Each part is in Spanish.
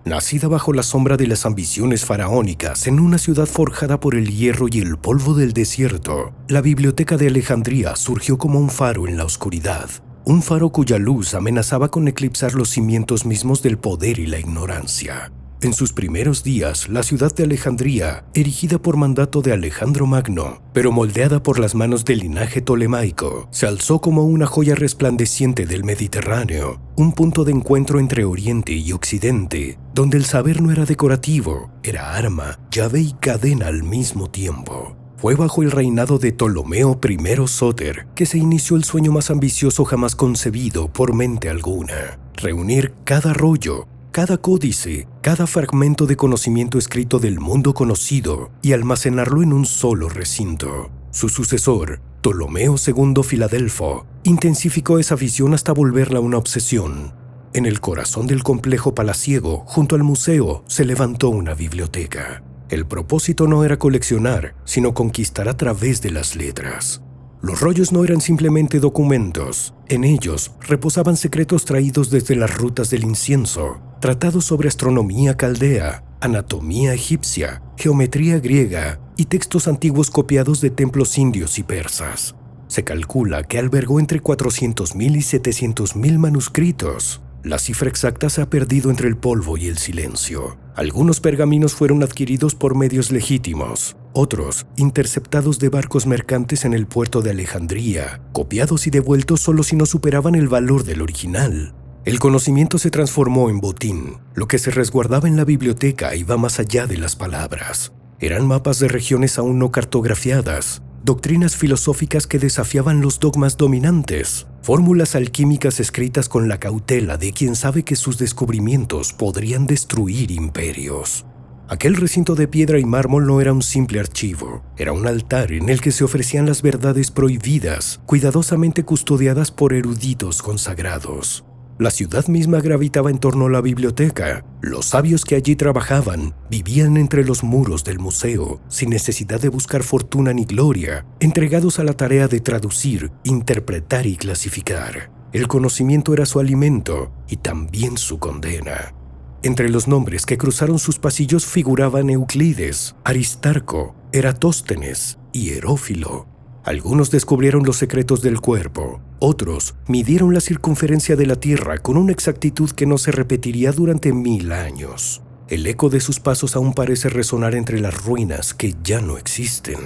Nacida bajo la sombra de las ambiciones faraónicas en una ciudad forjada por el hierro y el polvo del desierto, la Biblioteca de Alejandría surgió como un faro en la oscuridad, un faro cuya luz amenazaba con eclipsar los cimientos mismos del poder y la ignorancia. En sus primeros días, la ciudad de Alejandría, erigida por mandato de Alejandro Magno, pero moldeada por las manos del linaje tolemaico, se alzó como una joya resplandeciente del Mediterráneo, un punto de encuentro entre Oriente y Occidente, donde el saber no era decorativo, era arma, llave y cadena al mismo tiempo. Fue bajo el reinado de Ptolomeo I Sóter que se inició el sueño más ambicioso jamás concebido por mente alguna: reunir cada rollo, cada códice, cada fragmento de conocimiento escrito del mundo conocido y almacenarlo en un solo recinto. Su sucesor, Ptolomeo II Filadelfo, intensificó esa visión hasta volverla una obsesión. En el corazón del complejo palaciego, junto al museo, se levantó una biblioteca. El propósito no era coleccionar, sino conquistar a través de las letras. Los rollos no eran simplemente documentos. En ellos reposaban secretos traídos desde las rutas del incienso, tratados sobre astronomía caldea, anatomía egipcia, geometría griega y textos antiguos copiados de templos indios y persas. Se calcula que albergó entre 400.000 y 700.000 manuscritos. La cifra exacta se ha perdido entre el polvo y el silencio. Algunos pergaminos fueron adquiridos por medios legítimos, otros interceptados de barcos mercantes en el puerto de Alejandría, copiados y devueltos solo si no superaban el valor del original. El conocimiento se transformó en botín. Lo que se resguardaba en la biblioteca iba más allá de las palabras. Eran mapas de regiones aún no cartografiadas, doctrinas filosóficas que desafiaban los dogmas dominantes, fórmulas alquímicas escritas con la cautela de quien sabe que sus descubrimientos podrían destruir imperios. Aquel recinto de piedra y mármol no era un simple archivo, era un altar en el que se ofrecían las verdades prohibidas, cuidadosamente custodiadas por eruditos consagrados. La ciudad misma gravitaba en torno a la biblioteca. Los sabios que allí trabajaban vivían entre los muros del museo, sin necesidad de buscar fortuna ni gloria, entregados a la tarea de traducir, interpretar y clasificar. El conocimiento era su alimento y también su condena. Entre los nombres que cruzaron sus pasillos figuraban Euclides, Aristarco, Eratóstenes y Herófilo. Algunos descubrieron los secretos del cuerpo, otros midieron la circunferencia de la Tierra con una exactitud que no se repetiría durante 1000 años. El eco de sus pasos aún parece resonar entre las ruinas que ya no existen.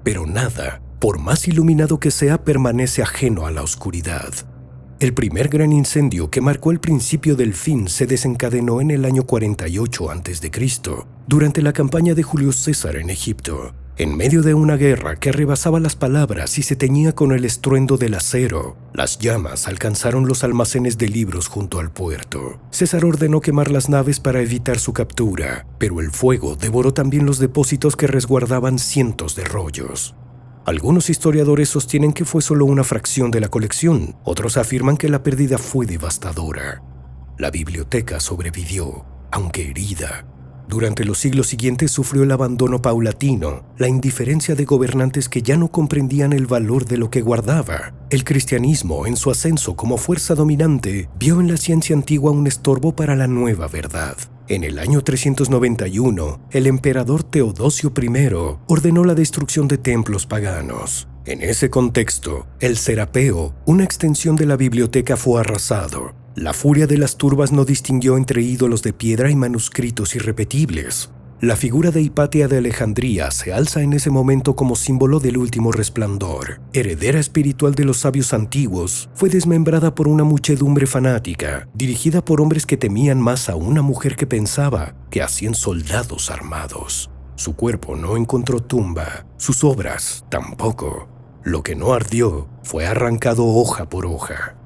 Pero nada, por más iluminado que sea, permanece ajeno a la oscuridad. El primer gran incendio que marcó el principio del fin se desencadenó en el año 48 a.C., durante la campaña de Julio César en Egipto. En medio de una guerra que rebasaba las palabras y se teñía con el estruendo del acero, las llamas alcanzaron los almacenes de libros junto al puerto. César ordenó quemar las naves para evitar su captura, pero el fuego devoró también los depósitos que resguardaban cientos de rollos. Algunos historiadores sostienen que fue solo una fracción de la colección, otros afirman que la pérdida fue devastadora. La biblioteca sobrevivió, aunque herida. Durante los siglos siguientes sufrió el abandono paulatino, la indiferencia de gobernantes que ya no comprendían el valor de lo que guardaba. El cristianismo, en su ascenso como fuerza dominante, vio en la ciencia antigua un estorbo para la nueva verdad. En el año 391, el emperador Teodosio I ordenó la destrucción de templos paganos. En ese contexto, el Serapeo, una extensión de la biblioteca, fue arrasado. La furia de las turbas no distinguió entre ídolos de piedra y manuscritos irrepetibles. La figura de Hipatia de Alejandría se alza en ese momento como símbolo del último resplandor. Heredera espiritual de los sabios antiguos, fue desmembrada por una muchedumbre fanática, dirigida por hombres que temían más a una mujer que pensaba que a 100 soldados armados. Su cuerpo no encontró tumba, sus obras tampoco. Lo que no ardió fue arrancado hoja por hoja.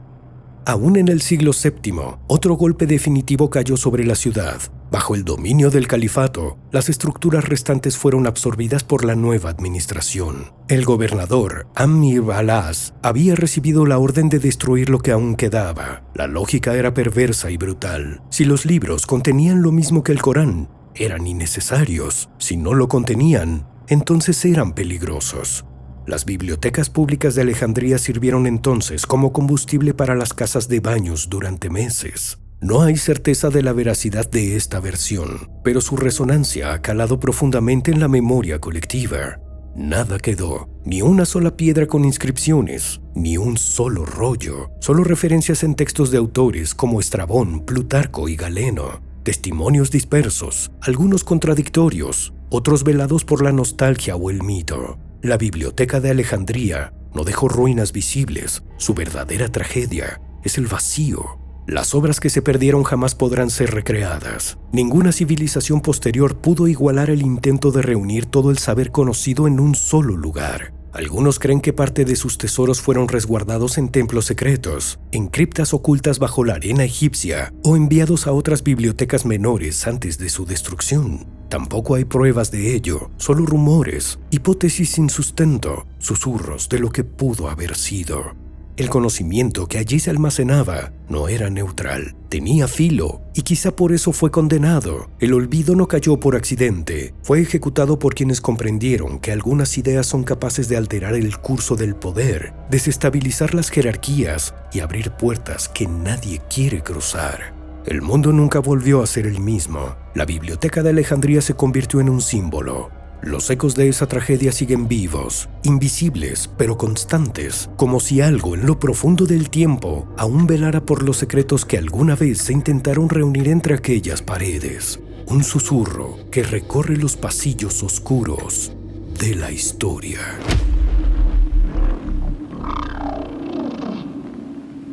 Aún en el siglo VII, otro golpe definitivo cayó sobre la ciudad. Bajo el dominio del califato, las estructuras restantes fueron absorbidas por la nueva administración. El gobernador, Amr al-As, había recibido la orden de destruir lo que aún quedaba. La lógica era perversa y brutal. Si los libros contenían lo mismo que el Corán, eran innecesarios. Si no lo contenían, entonces eran peligrosos. Las bibliotecas públicas de Alejandría sirvieron entonces como combustible para las casas de baños durante meses. No hay certeza de la veracidad de esta versión, pero su resonancia ha calado profundamente en la memoria colectiva. Nada quedó, ni una sola piedra con inscripciones, ni un solo rollo, solo referencias en textos de autores como Estrabón, Plutarco y Galeno, testimonios dispersos, algunos contradictorios, otros velados por la nostalgia o el mito. La Biblioteca de Alejandría no dejó ruinas visibles, su verdadera tragedia es el vacío. Las obras que se perdieron jamás podrán ser recreadas. Ninguna civilización posterior pudo igualar el intento de reunir todo el saber conocido en un solo lugar. Algunos creen que parte de sus tesoros fueron resguardados en templos secretos, en criptas ocultas bajo la arena egipcia o enviados a otras bibliotecas menores antes de su destrucción. Tampoco hay pruebas de ello, solo rumores, hipótesis sin sustento, susurros de lo que pudo haber sido. El conocimiento que allí se almacenaba no era neutral, tenía filo y quizá por eso fue condenado. El olvido no cayó por accidente, fue ejecutado por quienes comprendieron que algunas ideas son capaces de alterar el curso del poder, desestabilizar las jerarquías y abrir puertas que nadie quiere cruzar. El mundo nunca volvió a ser el mismo. La Biblioteca de Alejandría se convirtió en un símbolo. Los ecos de esa tragedia siguen vivos, invisibles pero constantes, como si algo en lo profundo del tiempo aún velara por los secretos que alguna vez se intentaron reunir entre aquellas paredes. Un susurro que recorre los pasillos oscuros de la historia.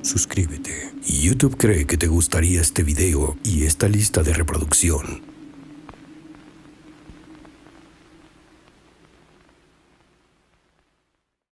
Suscríbete. YouTube cree que te gustaría este video y esta lista de reproducción.